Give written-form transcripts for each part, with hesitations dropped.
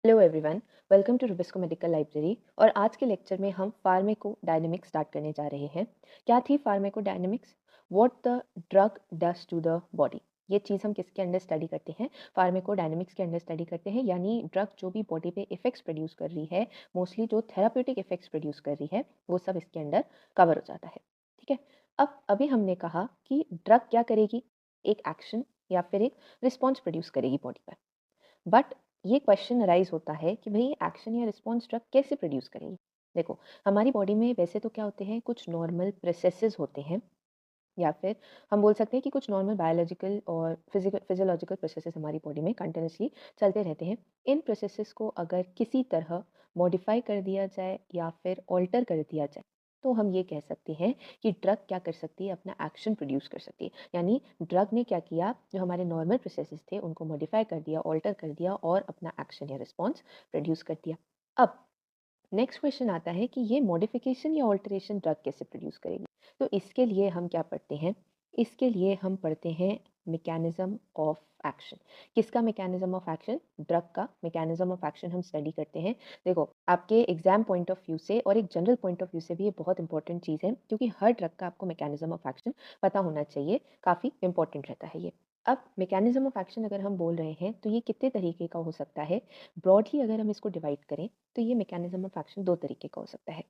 Hello everyone, welcome to Rubisco medical library. और आज के लेक्चर में हम फार्मेकोडायनेमिक्स स्टार्ट करने जा रहे हैं। क्या थी pharmacodynamics? What the drug does to the body. ये चीज़ हम किसके अंडर स्टडी करते हैं? फार्मेकोडायनेमिक्स के अंडर स्टडी करते हैं, यानी ड्रग जो भी बॉडी पे इफेक्ट्स प्रोड्यूस कर रही है, मोस्टली जो थेराप्यूटिक इफेक्ट्स प्रोड्यूस कर रही है, वो सब इसके अंडर कवर हो जाता है। ठीक है। अब अभी हमने कहा कि ड्रग क्या करेगी, एक एक्शन या फिर एक रिस्पॉन्स प्रोड्यूस करेगी बॉडी पर। बट ये क्वेश्चन अराइज होता है कि भाई एक्शन या रिस्पॉन्स ड्रग कैसे प्रोड्यूस करेंगे। देखो, हमारी बॉडी में वैसे तो क्या होते हैं, कुछ नॉर्मल प्रोसेसेस होते हैं, या फिर हम बोल सकते हैं कि कुछ नॉर्मल बायोलॉजिकल और फिजिकल फिजियोलॉजिकल प्रोसेसेस हमारी बॉडी में कंटिन्यूसली चलते रहते हैं। इन प्रोसेसेस को अगर किसी तरह मॉडिफाई कर दिया जाए या फिर ऑल्टर कर दिया जाए, तो हम ये कह सकते हैं कि ड्रग क्या कर सकती है, अपना एक्शन प्रोड्यूस कर सकती है। यानी ड्रग ने क्या किया, जो हमारे नॉर्मल प्रोसेसेस थे उनको मॉडिफाई कर दिया, ऑल्टर कर दिया और अपना एक्शन या रिस्पॉन्स प्रोड्यूस कर दिया। अब नेक्स्ट क्वेश्चन आता है कि ये मॉडिफिकेशन या ऑल्टरेशन ड्रग कैसे प्रोड्यूस करेगी। तो इसके लिए हम क्या पढ़ते हैं? इसके लिए हम पढ़ते हैं मैकेनिज्म ऑफ एक्शन। किसका मैकेनिज्म ऑफ एक्शन? ड्रग का मैकेनिज्म ऑफ एक्शन हम स्टडी करते हैं। देखो, आपके एग्जाम पॉइंट ऑफ व्यू से और एक जनरल पॉइंट ऑफ व्यू से भी ये बहुत इंपॉर्टेंट चीज़ है, क्योंकि हर ड्रग का आपको मैकेनिज्म ऑफ एक्शन पता होना चाहिए। काफ़ी इंपॉर्टेंट रहता है ये। अब मैकेनिज्म ऑफ एक्शन अगर हम बोल रहे हैं तो ये कितने तरीके का हो सकता है? ब्रॉडली अगर हम इसको डिवाइड करें तो ये मैकेनिज्म ऑफ एक्शन दो तरीके का हो सकता है।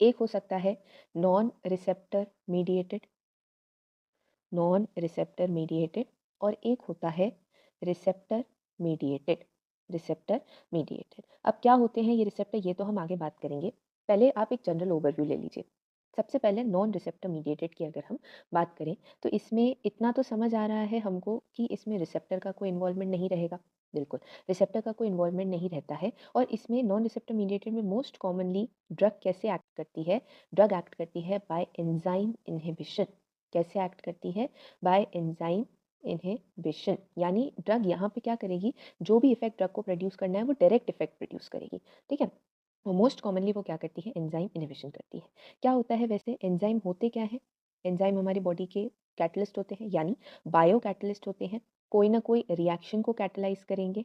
एक हो सकता है non receptor mediated, non receptor mediated, और एक होता है रिसेप्टर मीडिएटेड, रिसेप्टर मीडिएटेड। अब क्या होते हैं ये रिसेप्टर, ये तो हम आगे बात करेंगे। पहले आप एक जनरल ओवरव्यू ले लीजिए। सबसे पहले नॉन रिसेप्टर मीडिएटेड की अगर हम बात करें, तो इसमें इतना तो समझ आ रहा है हमको कि इसमें रिसेप्टर का कोई इन्वॉल्वमेंट नहीं रहेगा। बिल्कुल, रिसेप्टर का कोई इन्वॉल्वमेंट नहीं रहता है। और इसमें नॉन रिसेप्टर मीडिएटेड में मोस्ट कॉमनली ड्रग कैसे एक्ट करती है? ड्रग एक्ट करती है बाय एंजाइम इनहिबिशन। कैसे एक्ट करती है? Bye enzyme inhibition. यानी ड्रग यहाँ पे क्या करेगी, जो भी इफेक्ट ड्रग को प्रोड्यूस करना है वो डायरेक्ट इफेक्ट प्रोड्यूस करेगी। ठीक है। मोस्ट कॉमनली वो क्या करती है? एंजाइम इनहिबिशन करती है। क्या होता है वैसे एंजाइम होते क्या है? एंजाइम हमारी बॉडी के कैटलिस्ट होते हैं, यानी बायो कैटलिस्ट होते हैं। कोई ना कोई रिएक्शन को कैटलाइज करेंगे,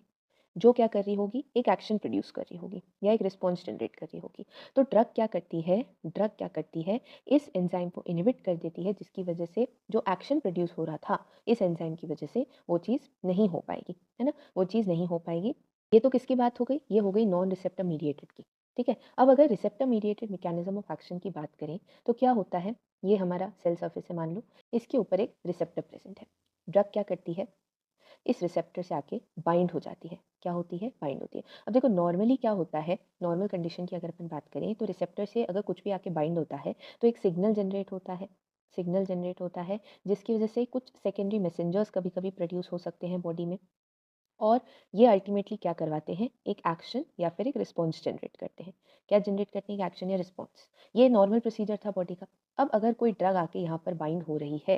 जो क्या कर रही होगी, एक एक्शन प्रोड्यूस कर रही होगी या एक रिस्पॉन्स जनरेट कर रही होगी। तो ड्रग क्या करती है? ड्रग क्या करती है, इस एंजाइम को इनहिबिट कर देती है, जिसकी वजह से जो एक्शन प्रोड्यूस हो रहा था इस एंजाइम की वजह से वो चीज़ नहीं हो पाएगी, है ना? वो चीज़ नहीं हो पाएगी। ये तो किसकी बात हो गई? ये हो गई नॉन रिसेप्टर मीडिएटेड की। ठीक है। अब अगर receptor mediated mechanism of action की बात करें, तो क्या होता है, ये हमारा सेल सर्फेस है मान लो, इसके ऊपर एक रिसेप्टर प्रेजेंट है। ड्रग क्या करती है, इस रिसेप्टर से आके बाइंड हो जाती है। क्या होती है? बाइंड होती है। अब देखो, नॉर्मली क्या होता है, नॉर्मल कंडीशन की अगर अपन बात करें, तो रिसेप्टर से अगर कुछ भी आके बाइंड होता है तो एक सिग्नल जनरेट होता है। सिग्नल जनरेट होता है, जिसकी वजह से कुछ सेकेंडरी मैसेंजर्स कभी कभी प्रोड्यूस हो सकते हैं बॉडी में। और ये अल्टीमेटली क्या करवाते हैं, एक एक्शन या फिर एक रिस्पॉन्स जनरेट करते हैं। क्या जनरेट करते हैं? एक एक्शन या रिस्पॉन्स। ये नॉर्मल प्रोसीजर था बॉडी का। अब अगर कोई ड्रग आके यहाँ पर बाइंड हो रही है,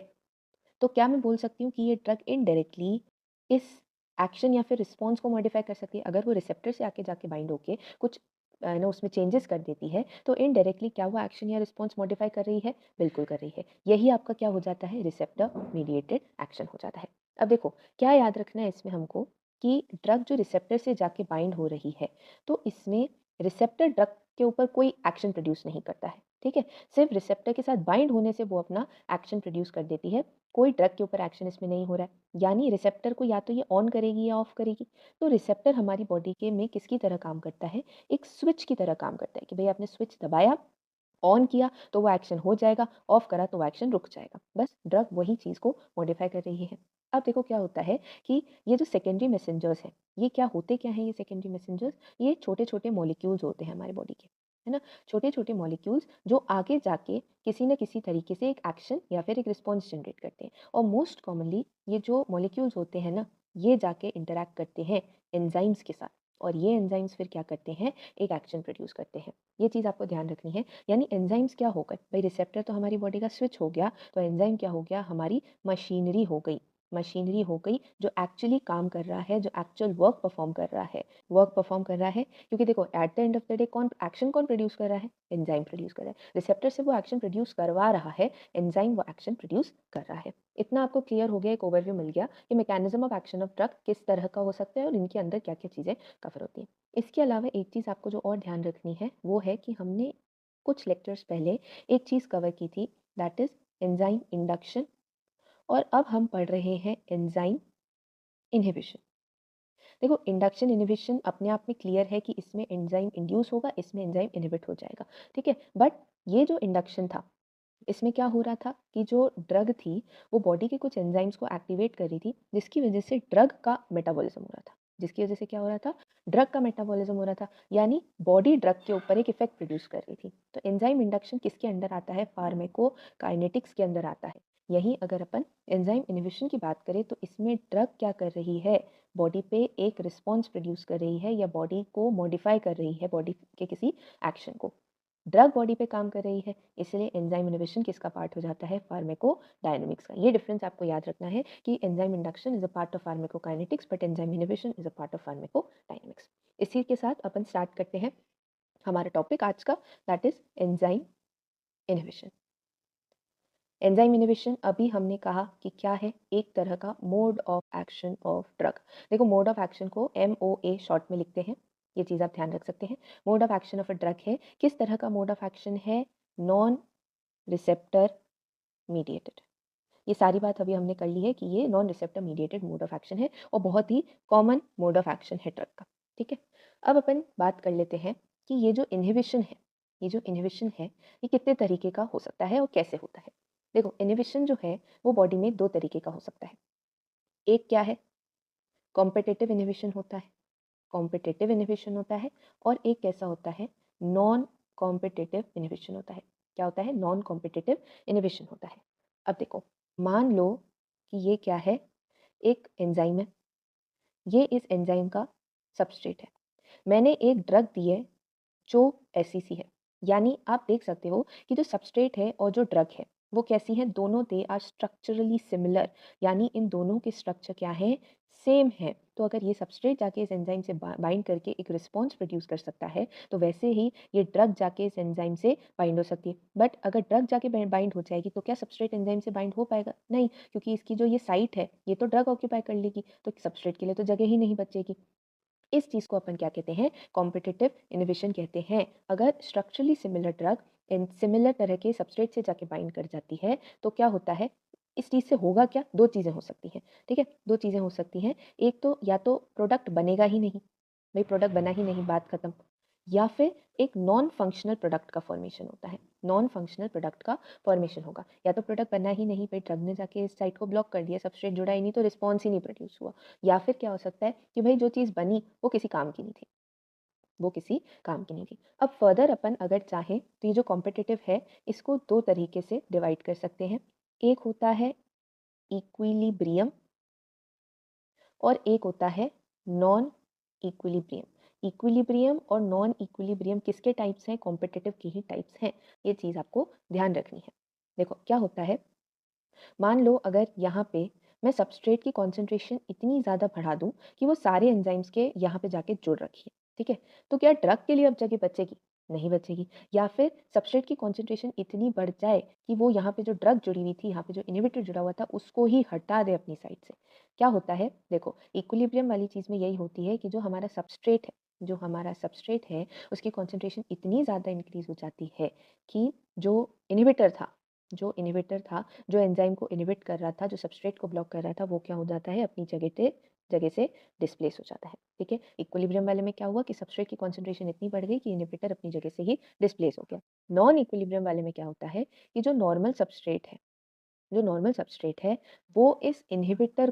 तो क्या मैं बोल सकती हूँ कि ये ड्रग इनडायरेक्टली इस एक्शन या फिर रिस्पॉन्स को मॉडिफाई कर सकती है? अगर वो रिसेप्टर से आके जाके बाइंड होके कुछ ना उसमें चेंजेस कर देती है, तो इनडायरेक्टली क्या वो एक्शन या रिस्पॉन्स मॉडिफाई कर रही है? बिल्कुल कर रही है। यही आपका क्या हो जाता है? रिसेप्टर मीडिएटेड एक्शन हो जाता है। अब देखो, क्या याद रखना है इसमें हमको, कि ड्रग जो रिसेप्टर से जाके बाइंड हो रही है, तो इसमें रिसेप्टर ड्रग के ऊपर कोई एक्शन प्रोड्यूस नहीं करता है। ठीक है। सिर्फ रिसेप्टर के साथ बाइंड होने से वो अपना एक्शन प्रोड्यूस कर देती है। कोई ड्रग के ऊपर एक्शन इसमें नहीं हो रहा है। यानी रिसेप्टर को या तो ये ऑन करेगी या ऑफ करेगी। तो रिसेप्टर हमारी बॉडी के में किसकी तरह काम करता है? एक स्विच की तरह काम करता है, कि भाई आपने स्विच दबाया, ऑन किया तो वो एक्शन हो जाएगा, ऑफ करा तो वो एक्शन रुक जाएगा। बस ड्रग वही चीज़ को मॉडिफाई कर रही है। अब देखो क्या होता है कि ये जो सेकेंडरी मैसेंजर्स हैं, ये क्या होते क्या हैं? ये सेकेंडरी मैसेंजर्स, ये छोटे-छोटे मॉलिक्यूल्स होते हैं हमारी बॉडी के, है ना? छोटे-छोटे मॉलिक्यूल्स जो आगे जाके किसी न किसी तरीके से एक एक्शन या फिर एक रिस्पॉन्स जनरेट करते हैं। और मोस्ट कॉमनली ये जो मॉलिक्यूल्स होते हैं ना, ये जाके इंटरैक्ट करते हैं एंजाइम्स के साथ, और ये एंजाइम्स फिर क्या करते हैं? एक एक्शन प्रोड्यूस करते हैं। ये चीज़ आपको ध्यान रखनी है। यानी एंजाइम्स क्या हो गए? भाई रिसेप्टर तो हमारी बॉडी का स्विच हो गया, तो एंजाइम क्या हो गया? हमारी मशीनरी हो गई। मशीनरी हो गई जो एक्चुअली काम कर रहा है, जो एक्चुअल वर्क परफॉर्म कर रहा है। वर्क परफॉर्म कर रहा है क्योंकि देखो at the end of the day कौन प्रोड्यूस कर रहा है? एंजाइम प्रोड्यूस कर रहा है। रिसेप्टर से वो एक्शन प्रोड्यूस करवा रहा है, एंजाइम वो एक्शन प्रोड्यूस कर रहा है। इतना आपको क्लियर हो गया, एक ओवरव्यू मिल गया कि mechanism of action of drug किस तरह का हो सकता है और इनके अंदर क्या क्या चीज़ें कवर होती हैं। इसके अलावा एक चीज़ आपको जो और ध्यान रखनी है वो है कि हमने कुछ लेक्चर्स पहले एक चीज़ कवर की थी, दैट इज एंजाइम इंडक्शन, और अब हम पढ़ रहे हैं एंजाइम इनहिबिशन। देखो इंडक्शन इनहिबिशन अपने आप में क्लियर है कि इसमें एंजाइम इंड्यूस होगा, इसमें एंजाइम इनहिबिट हो जाएगा, ठीक है। बट ये जो इंडक्शन था, इसमें क्या हो रहा था कि जो ड्रग थी वो बॉडी के कुछ एंजाइम्स को एक्टिवेट कर रही थी, जिसकी वजह से ड्रग का मेटाबॉलिज्म हो रहा था। जिसकी वजह से क्या हो रहा था? ड्रग का मेटाबॉलिज्म हो रहा था, यानी बॉडी ड्रग के ऊपर एक इफेक्ट प्रोड्यूस कर रही थी। तो एंजाइम इंडक्शन किसके अंडर आता है? फार्मेकोकाइनेटिक्स के अंदर आता है। यहीं अगर अपन एंजाइम इनहिबिशन की बात करें तो इसमें ड्रग क्या कर रही है? बॉडी पे एक रिस्पॉन्स प्रोड्यूस कर रही है या बॉडी को मॉडिफाई कर रही है, बॉडी के किसी एक्शन को। ड्रग बॉडी पे काम कर रही है, इसलिए एंजाइम इनहिबिशन किसका पार्ट हो जाता है? फार्मेकोडायनेमिक्स का। ये डिफरेंस आपको याद रखना है कि enzyme induction is a part of pharmacokinetics but enzyme inhibition is a part of pharmacodynamics. इसी के साथ अपन स्टार्ट करते हैं हमारा टॉपिक आज का, that is enzyme inhibition. Enzyme inhibition अभी हमने कहा कि क्या है? एक तरह का mode of action of drug. देखो मोड ऑफ एक्शन को MOA शॉर्ट में लिखते हैं, ये चीज़ आप ध्यान रख सकते हैं। Mode of action of a drug है, किस तरह का मोड ऑफ एक्शन है? Non receptor mediated. ये सारी बात अभी हमने कर ली है कि ये non receptor mediated mode of action है और बहुत ही कॉमन मोड ऑफ एक्शन है ड्रग का, ठीक है। अब अपन बात कर लेते हैं कि ये जो इनहिबिशन है, ये जो इनहिबिशन है ये कितने तरीके का हो सकता है और कैसे होता है। देखो इनहिबिशन जो है वो बॉडी में दो तरीके का हो सकता है। एक क्या है? कॉम्पिटिटिव इनहिबिशन होता है, कॉम्पिटिटिव इनहिबिशन होता है। और एक कैसा होता है? नॉन कॉम्पिटिटिव इनहिबिशन होता है। क्या होता है? नॉन कॉम्पिटिटिव इनहिबिशन होता है। अब देखो, मान लो कि ये क्या है? एक एंजाइम है, ये इस एंजाइम का सबस्ट्रेट है। मैंने एक ड्रग दी है जो ऐसी सी है, यानी आप देख सकते हो कि जो सबस्ट्रेट है और जो ड्रग है वो कैसी है? दोनों दे आर स्ट्रक्चरली सिमिलर, यानी इन दोनों के स्ट्रक्चर क्या है? सेम है। तो अगर ये सबस्ट्रेट जाके इस एंजाइम से बाइंड करके एक रिस्पॉन्स प्रोड्यूस कर सकता है, तो वैसे ही ये ड्रग जाके इस एंजाइम से बाइंड हो सकती है। बट अगर ड्रग जाके बाइंड हो जाएगी तो क्या सबस्ट्रेट एंजाइम से बाइंड हो पाएगा? नहीं, क्योंकि इसकी जो ये साइट है ये तो ड्रग ऑक्यूपाई कर लेगी, तो सबस्ट्रेट के लिए तो जगह ही नहीं बचेगी। इस चीज़ को अपन क्या कहते हैं? कॉम्पिटिटिव इनहिबिशन कहते हैं। अगर structurally similar drug in similar तरह के सबस्ट्रेट से जाके बाइंड कर जाती है तो क्या होता है? इस चीज़ से होगा क्या? दो चीज़ें हो सकती हैं, ठीक है। दो चीज़ें हो सकती हैं, एक तो या तो प्रोडक्ट बनेगा ही नहीं, भाई प्रोडक्ट बना ही नहीं, बात खत्म। या फिर एक नॉन फंक्शनल प्रोडक्ट का फॉर्मेशन होता है, नॉन फंक्शनल प्रोडक्ट का फॉर्मेशन होगा। या तो प्रोडक्ट बना ही नहीं, भाई ड्रग ने जाके इस साइट को ब्लॉक कर दिया, सबस्ट्रेट जुड़ा ही नहीं तो रिस्पॉन्स ही नहीं प्रोड्यूस हुआ। या फिर क्या हो सकता है कि भाई जो चीज़ बनी वो किसी काम की नहीं थी, वो किसी काम की नहीं थी। अब फर्दर अपन अगर चाहें तो ये जो कॉम्पिटिटिव है इसको दो तरीके से डिवाइड कर सकते हैं। एक होता है इक्विलिब्रियम और एक होता है नॉन इक्विलिब्रियम। इक्विलिब्रियम और नॉन इक्विलिब्रियम किसके टाइप्स हैं? कॉम्पिटिटिव के ही टाइप्स हैं। ये चीज़ आपको ध्यान रखनी है। देखो क्या होता है, मान लो अगर यहाँ पे मैं सबस्ट्रेट की कॉन्सेंट्रेशन इतनी ज़्यादा बढ़ा दूँ कि वो सारे एंजाइम्स के यहाँ पे जाके जुड़ रखी है, ठीक है। तो क्या ड्रग के लिए अब जगह बचेगी? नहीं बचेगी। या फिर सबस्ट्रेट की कॉन्सेंट्रेशन इतनी बढ़ जाए कि वो यहाँ पे जो ड्रग जुड़ी हुई थी, यहाँ पे जो इनहिबिटर जुड़ा हुआ था उसको ही हटा दे अपनी साइड से। क्या होता है? देखो इक्विलिब्रियम वाली चीज़ में यही होती है कि जो हमारा सबस्ट्रेट है, जो हमारा सबस्ट्रेट है उसकी कॉन्सेंट्रेशन इतनी ज़्यादा इंक्रीज हो जाती है कि जो इनहिबिटर था, जो इनहिबिटर था, जो एंजाइम को इनहिबिट कर रहा था, जो सबस्ट्रेट को ब्लॉक कर रहा था, वो क्या हो जाता है? अपनी जगह से डिस्प्लेस हो जाता है, ठीक है। इक्विलिब्रियम वाले में क्या हुआ कि सबस्ट्रेट की कॉन्सेंट्रेशन इतनी बढ़ गई कि इनहिबिटर अपनी जगह से ही डिस्प्लेस हो गया। नॉन इक्विलिब्रियम वाले में क्या होता है कि जो नॉर्मल सबस्ट्रेट है, जो नॉर्मल सबस्ट्रेट है वो इस इनहिबिटर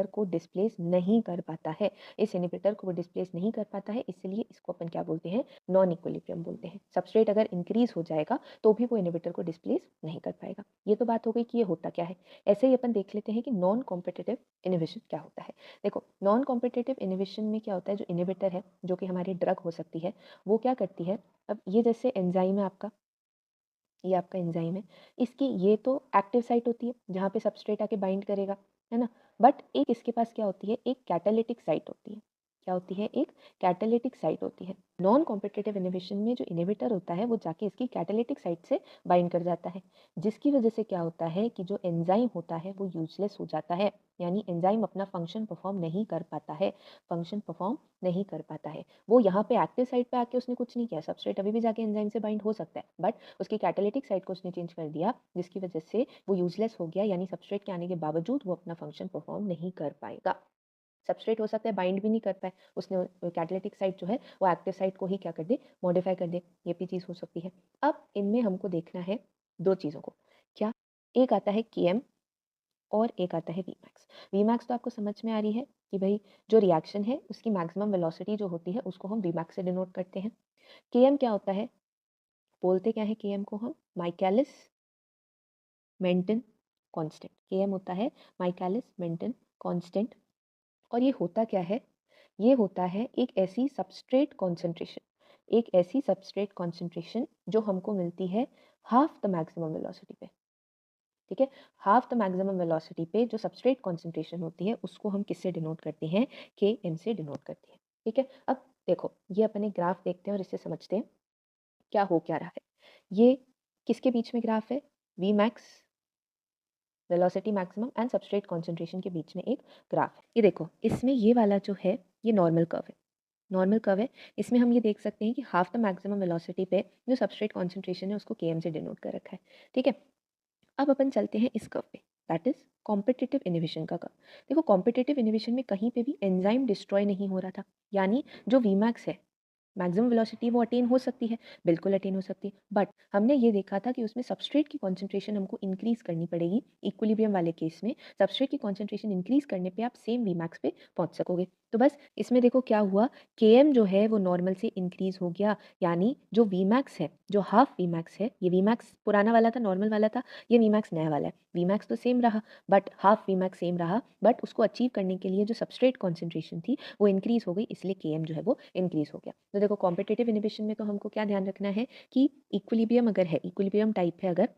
को डिस्प्लेस नहीं कर पाता है। इस इनहिबिटर को वो डिस्प्लेस नहीं कर पाता है, इसलिए इसको अपन क्या बोलते हैं? नॉन इक्विलिब्रियम बोलते हैं। सबस्ट्रेट अगर इंक्रीज हो जाएगा तो भी वो इनहिबिटर को डिस्प्लेस नहीं कर पाएगा। ये तो बात हो गई कि ये होता क्या है। ऐसे ही अपन देख लेते हैं कि नॉन कॉम्पिटिटिव इनहिबिशन क्या होता है। देखो नॉन कॉम्पिटिटिव इनहिबिशन में क्या होता है? जो इनहिबिटर है, जो कि हमारी ड्रग हो सकती है, वो क्या करती है? अब ये जैसे एंजाइम है आपका, ये आपका एंजाइम है। इसकी ये तो एक्टिव साइट होती है जहाँ पे सबस्ट्रेट आके बाइंड करेगा, है ना? बट एक इसके पास क्या होती है, एक कैटालिटिक साइट होती है। क्या होती है? एक कैटालिटिक साइट होती है। नॉन कॉम्पिटिटिव इनहिबिशन में जो इनहिबिटर होता है वो जाके इसकी कैटालिटिक साइट से बाइंड कर जाता है, जिसकी वजह से क्या होता है कि जो एंजाइम होता है वो यूजलेस हो जाता है, यानी एंजाइम अपना फंक्शन परफॉर्म नहीं कर पाता है, फंक्शन परफॉर्म नहीं कर पाता है। वो यहाँ पे एक्टिव साइट पे आके उसने कुछ नहीं किया, सबस्ट्रेट अभी भी जाके एंजाइम से बाइंड हो सकता है, बट उसकी कैटालिटिक साइट को उसने चेंज कर दिया, जिसकी वजह से वो यूजलेस हो गया, यानी सबस्ट्रेट के आने के बावजूद वो अपना फंक्शन परफॉर्म नहीं कर पाएगा। सबस्ट्रेट हो सकता है बाइंड भी नहीं कर पाए, उसने कैटालिटिक साइट जो है वो एक्टिव साइट को ही क्या कर दे, मॉडिफाई कर दे, ये भी चीज़ हो सकती है। अब इनमें हमको देखना है दो चीज़ों को, क्या? एक आता है केएम और एक आता है वीमैक्स। वीमैक्स तो आपको समझ में आ रही है कि भाई जो रिएक्शन है उसकी मैक्सिमम वेलोसिटी जो होती है उसको हम वीमैक्स से डिनोट करते हैं। केएम क्या होता है? बोलते क्या है केएम को हम? माइकैलिस मेंटन कांस्टेंट। केएम होता है माइकैलिस मेंटन कांस्टेंट। और ये होता क्या है? ये होता है एक ऐसी सबस्ट्रेट कॉन्सेंट्रेशन, एक ऐसी सबस्ट्रेट कॉन्सेंट्रेशन जो हमको मिलती है हाफ द मैक्सिमम वेलोसिटी पे। ठीक है? हाफ द मैक्सिमम वेलोसिटी पे जो सबस्ट्रेट कॉन्सेंट्रेशन होती है उसको हम किससे डिनोट करते हैं? के एम से डिनोट करते हैं। ठीक है? अब देखो, ये अपन एक ग्राफ देखते हैं और इससे समझते हैं क्या हो क्या रहा है। ये किसके बीच में ग्राफ है? V max, velocity maximum and substrate concentration के बीच में एक ग्राफ है। ये देखो, इसमें ये वाला जो है ये नॉर्मल कर्व है। नॉर्मल कर्व है, इसमें हम ये देख सकते हैं कि हाफ द मैक्सिमम वेलोसिटी पे जो सबस्ट्रेट कॉन्सेंट्रेशन है उसको केएम से डिनोट कर रखा है। ठीक है? अब अपन चलते हैं इस कर्व पे, दैट इज कॉम्पिटिटिव इनहिबिशन का कर्व। देखो, कॉम्पिटिटिव इनहिबिशन में कहीं पे भी एंजाइम डिस्ट्रॉय नहीं हो रहा था, यानी जो वीमैक्स है, मैक्सिमम वेलोसिटी वो अटेन हो सकती है, बिल्कुल अटेन हो सकती है, बट हमने ये देखा था कि उसमें सबस्ट्रेट की कॉन्सेंट्रेशन हमको इंक्रीज करनी पड़ेगी। इक्विलिब्रियम वाले केस में सबस्ट्रेट की कॉन्सेंट्रेशन इंक्रीज करने पे आप सेम वीमैक्स पे पहुंच सकोगे। तो बस इसमें देखो क्या हुआ, केएम जो है वो नॉर्मल से इंक्रीज हो गया, यानी जो वीमैक्स है, जो हाफ वीमैक्स है, ये वीमैक्स पुराना वाला था, नॉर्मल वाला था, ये वीमैक्स नया वाला है। वीमैक्स तो सेम रहा, बट हाफ वीमैक्स सेम रहा, बट उसको अचीव करने के लिए जो सबस्ट्रेट कॉन्सेंट्रेशन थी वो इंक्रीज हो गई, इसलिए केएम जो है वो इंक्रीज हो गया। तो देखो, कॉम्पिटिटिव इनहिबिशन में तो हमको क्या ध्यान रखना है कि इक्विलिब्रियम अगर है, इक्विलिब्रियम टाइप है अगर,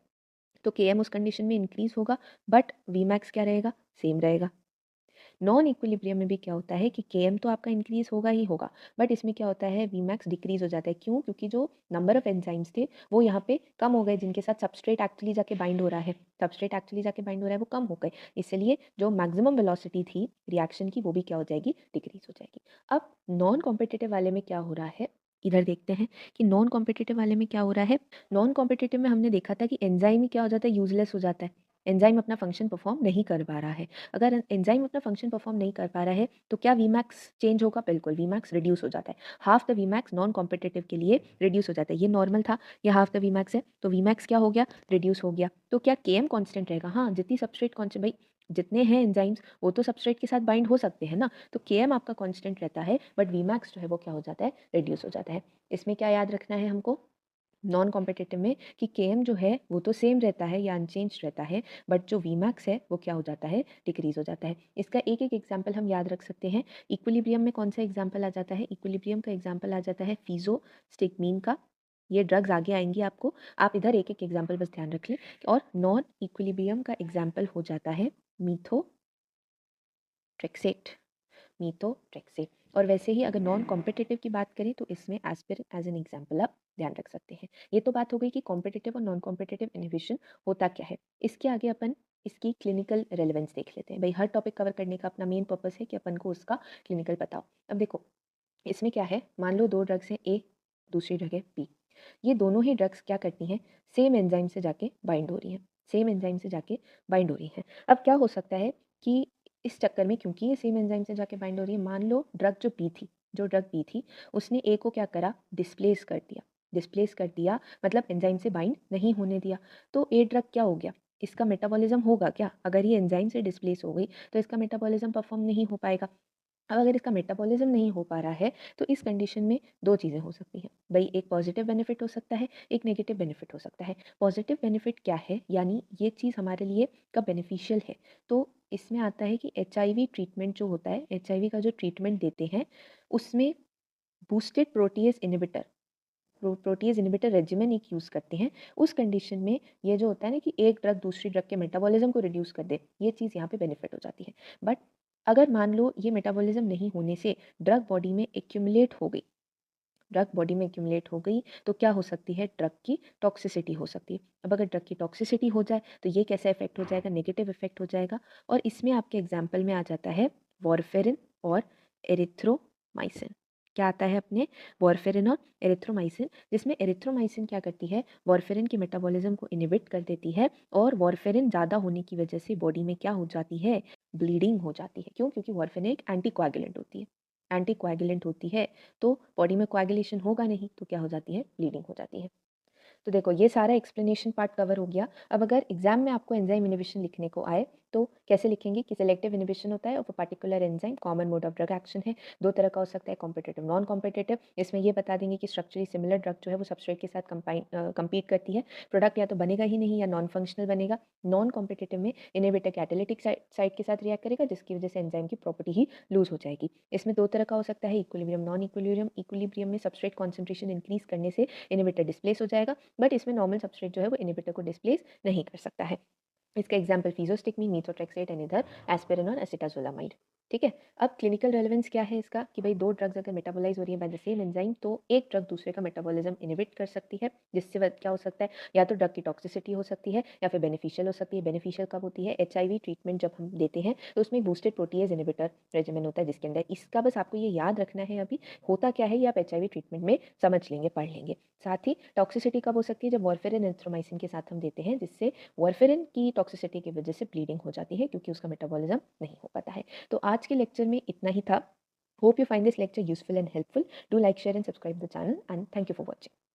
तो केएम उस कंडीशन में इंक्रीज होगा, बट वीमैक्स क्या रहेगा? सेम रहेगा। नॉन इक्विलिब्रियम में भी क्या होता है कि केएम तो आपका इंक्रीज होगा ही होगा, बट इसमें क्या होता है, वीमैक्स डिक्रीज हो जाता है। क्यों? क्योंकि जो नंबर ऑफ एंजाइम्स थे वो यहाँ पे कम हो गए, जिनके साथ सबस्ट्रेट एक्चुअली जाके बाइंड हो रहा है, सबस्ट्रेट एक्चुअली जाके बाइंड हो रहा है वो कम हो गए, इसलिए जो मैक्सिमम वेलोसिटी थी रिएक्शन की वो भी क्या हो जाएगी? डिक्रीज हो जाएगी। अब नॉन कॉम्पिटिटिव वाले में क्या हो रहा है, इधर देखते हैं कि नॉन कॉम्पिटिटिव वाले में क्या हो रहा है। नॉन कॉम्पिटिटिव में हमने देखा था कि एंजाइम ही क्या हो जाता है? यूजलेस हो जाता है, एंजाइम अपना फंक्शन परफॉर्म नहीं कर पा रहा है। अगर एंजाइम अपना फंक्शन परफॉर्म नहीं कर पा रहा है तो क्या वीमैक्स चेंज होगा? बिल्कुल, वीमैक्स रिड्यूस हो जाता है। Half the VMAX non competitive के लिए रिड्यूस हो जाता है। ये नॉर्मल था, ये हाफ द वीमैक्स है, तो वीमैक्स क्या हो गया? रिड्यूस हो गया। तो क्या केएम कांस्टेंट रहेगा? हाँ, जितनी सबस्ट्रेट कांस्टेंट, भाई जितने हैं एंजाइम्स वो तो सबस्ट्रेट के साथ बाइंड हो सकते हैं ना, तो केएम आपका कांस्टेंट रहता है, बट वीमैक्स जो है वो क्या हो जाता है? रिड्यूस हो जाता है। इसमें क्या याद रखना है हमको नॉन कॉम्पिटिटिव में, कि केएम जो है वो तो सेम रहता है या अनचेंज रहता है, बट जो वीमैक्स है वो क्या हो जाता है? डिक्रीज हो जाता है। इसका एक एक एग्जाम्पल हम याद रख सकते हैं। इक्विलिब्रियम में कौन सा एग्जाम्पल आ जाता है? इक्विलिब्रियम का एग्जाम्पल आ जाता है फीजो स्टिगमीन का। ये ड्रग्स आगे आएंगी आपको, आप इधर एक एक एग्जाम्पल बस ध्यान रख लें। और नॉन इक्विलिब्रियम का एग्जाम्पल हो जाता है मीथोट्रेक्सेट, मीथोट्रेक्सेट। और वैसे ही अगर नॉन कॉम्पिटिटिव की बात करें तो इसमें एस्पिरिन एज एन एग्जाम्पल आप ध्यान रख सकते हैं। ये तो बात हो गई कि कॉम्पिटिटिव और नॉन कॉम्पिटिटिव इनहिबिशन होता क्या है। इसके आगे अपन इसकी क्लिनिकल रेलेवेंस देख लेते हैं। भाई हर टॉपिक कवर करने का अपना मेन पर्पस है कि अपन को उसका क्लिनिकल पता हो। अब देखो, इसमें क्या है, मान लो दो ड्रग्स हैं, ए, दूसरी ड्रग है बी। ये दोनों ही ड्रग्स क्या करती हैं? सेम एंजाइम से जाके बाइंड हो रही हैं, सेम एंजाइम से जाके बाइंड हो रही हैं। अब क्या हो सकता है कि इस चक्कर में, क्योंकि ये सेम एंजाइम से जाके बाइंड हो रही है, मान लो ड्रग जो बी थी, जो ड्रग बी थी उसने ए को क्या करा? डिस्प्लेस कर दिया। डिस्प्लेस कर दिया मतलब एंजाइम से बाइंड नहीं होने दिया। तो ए ड्रग क्या हो गया? इसका मेटाबॉलिज्म होगा क्या? अगर ये एंजाइम से डिस्प्लेस हो गई तो इसका मेटाबॉलिज्म परफॉर्म नहीं हो पाएगा। अब अगर इसका मेटाबॉलिज्म नहीं हो पा रहा है तो इस कंडीशन में दो चीज़ें हो सकती हैं भाई, एक पॉजिटिव बेनिफिट हो सकता है, एक नेगेटिव बेनिफिट हो सकता है। पॉजिटिव बेनिफिट क्या है, यानी ये चीज़ हमारे लिए कब बेनिफिशियल है, तो इसमें आता है कि एचआईवी ट्रीटमेंट जो होता है, एचआईवी का जो ट्रीटमेंट देते हैं उसमें boosted protease inhibitor proteases inhibitor regimen एक यूज़ करते हैं, उस कंडीशन में ये जो होता है ना कि एक ड्रग दूसरी ड्रग के मेटाबॉलिज्म को रिड्यूस कर दे, ये चीज़ यहाँ पे बेनिफिट हो जाती है। बट अगर मान लो ये मेटाबॉलिज्म नहीं होने से ड्रग बॉडी में एक्यूमुलेट हो गई, ड्रग बॉडी में एक्यूमुलेट हो गई तो क्या हो सकती है, ड्रग की टॉक्सिसिटी हो सकती है। अब अगर ड्रग की टॉक्सिसिटी हो जाए तो ये कैसा इफेक्ट हो जाएगा, नेगेटिव इफेक्ट हो जाएगा। और इसमें आपके एग्जाम्पल में आ जाता है वॉरफेरिन और एरिथ्रोमाइसिन। क्या आता है अपने, वॉरफेरिन और एरिथ्रोमाइसिन, जिसमें एरिथ्रोमाइसिन क्या करती है, वॉरफेरिन के मेटाबॉलिज्म को इनिबिट कर देती है और वॉरफेरिन ज़्यादा होने की वजह से बॉडी में क्या हो जाती है, ब्लीडिंग हो जाती है। क्यों? क्योंकि वॉरफेरिन एक एंटीकोएगुलेंट होती है, एंटीकोएगुलेंट होती है तो बॉडी में कोएगुलेशन होगा नहीं तो क्या हो जाती है, ब्लीडिंग हो जाती है। तो देखो ये सारा एक्सप्लेनेशन पार्ट कवर हो गया। अब अगर एग्जाम में आपको एंजाइम इनिबिशन लिखने को आए तो कैसे लिखेंगे कि सिलेक्टिव इनिबिशन होता है of a particular enzyme, common mode of drug action है, दो तरह का हो सकता है, कॉम्पिटेटिव नॉन कॉम्पिटेटिव। इसमें ये बता देंगे कि स्ट्रक्चरली सिमिलर ड्रग जो है वो सबस्ट्रेट के साथ कंपीट करती है, प्रोडक्ट या तो बनेगा ही नहीं या नॉन फंक्शनल बनेगा। नॉन कॉम्पिटेटिव में इनिबिटर कैटालिटिक साइड के साथ रिएक्ट करेगा जिसकी वजह से एंजाइम की प्रॉपर्टी ही लूज हो जाएगी। इसमें दो तरह का हो सकता है, इक्विलिब्रियम नॉन इक्विलिब्रियम। इक्विलिब्रियम में सबस्ट्रेट कॉन्सेंट्रेशन इंक्रीज करने से इनिबिटर डिस्प्लेस हो जाएगा, बट इसमें नॉर्मल सबस्ट्रेट जो है वो इनिबिटर को डिस्प्लेस नहीं कर सकता है। इसका एग्जाम्पल फिजोस्टिकमीन, मीथोट्रेक्सेट एंड इधर एस्पिरिन और एसिटाजोलामाइड। ठीक है। अब क्लिनिकल रेलेवेंस क्या है इसका कि भाई दो ड्रग्स अगर मेटाबोलाइज हो रही है बाय द सेम एंजाइम तो एक ड्रग दूसरे का मेटाबॉलिज्म इनहिबिट कर सकती है, जिससे क्या हो सकता है, या तो ड्रग की टॉक्सिसिटी हो सकती है या फिर बेनिफिशियल हो सकती है। बेनिफिशियल कब होती है, एचआईवी ट्रीटमेंट जब हम देते हैं तो उसमें बूस्टेड प्रोटीएज इनहिबिटर रेजिमेन होता है जिसके अंदर इसका, बस आपको ये याद रखना है अभी होता क्या है ये आप एचआईवी ट्रीटमेंट में समझ लेंगे, पढ़ लेंगे। साथ ही टॉक्सिसिटी कब हो सकती है, जब वॉरफेरिन एरिथ्रोमाइसिन के साथ हम देते हैं जिससे वॉरफेरिन की टॉक्सिसिटी की वजह से ब्लीडिंग हो जाती है क्योंकि उसका मेटाबॉलिज्म नहीं हो पाता है। तो आज के लेक्चर में इतना ही था। Hope you find this lecture useful and helpful. Do like, share and subscribe the channel and thank you for watching.